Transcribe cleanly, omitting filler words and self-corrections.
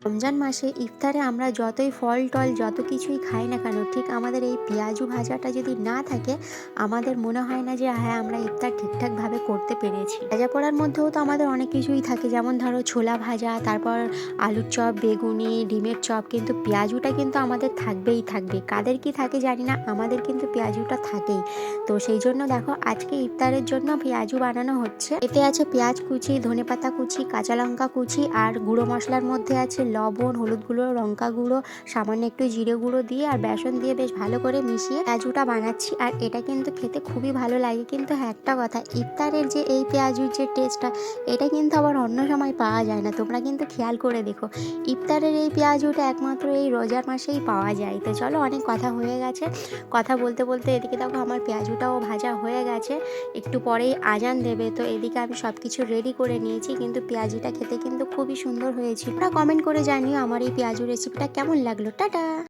রমজান মাসে ইফতারে আমরা যতই ফল টল যত কিছুই খাই না কেন, ঠিক আমাদের এই পেঁয়াজু ভাজাটা যদি না থাকে, আমাদের মনে হয় না যে হ্যাঁ আমরা ইফতার ঠিকঠাকভাবে করতে পেরেছি। ভাজা পোড়ার মধ্যেও তো আমাদের অনেক কিছুই থাকে, যেমন ধরো ছোলা ভাজা, তারপর আলুর চপ, বেগুনি, ডিমের চপ, কিন্তু পেঁয়াজুটা কিন্তু আমাদের থাকবেই থাকবে। কাদের কি থাকে জানি না, আমাদের কিন্তু পেঁয়াজুটা থাকেই। তো সেই জন্য দেখো আজকে ইফতারের জন্য পেঁয়াজু বানানো হচ্ছে। এতে আছে পেঁয়াজ কুচি, ধনেপাতা কুচি, কাঁচা লঙ্কা কুচি, আর গুঁড়ো মশলার মধ্যে আছে লবণ, হলুদ গুঁড়ো, লঙ্কা গুঁড়ো, সামান্য একটু জিরে গুঁড়ো দিয়ে আর বেসন দিয়ে বেশ ভালো করে মিশিয়ে পেঁয়াজুটা বানাচ্ছি। আর এটা কিন্তু খেতে খুবই ভালো লাগে। কিন্তু হ্যাঁ, একটা কথা, ইফতারের যে এই পেঁয়াজুর যে টেস্টটা, এটা কিন্তু আবার অন্য সময় পাওয়া যায় না। তোমরা কিন্তু খেয়াল করে দেখো, ইফতারের এই পেঁয়াজুটা একমাত্র এই রোজার মাসেই পাওয়া যায়। তো চলো, অনেক কথা হয়ে গেছে। কথা বলতে বলতে এদিকে দেখো আমার পেঁয়াজুটাও ভাজা হয়ে গেছে। একটু পরেই আজান দেবে, তো এদিকে আমি সব কিছু রেডি করে নিয়েছি। কিন্তু পেঁয়াজিটা খেতে কিন্তু খুবই সুন্দর হয়েছিল। কমেন্ট করে জানিও আমার এই পেঁয়াজু রেসিপিটা কেমন লাগলো। টাটা।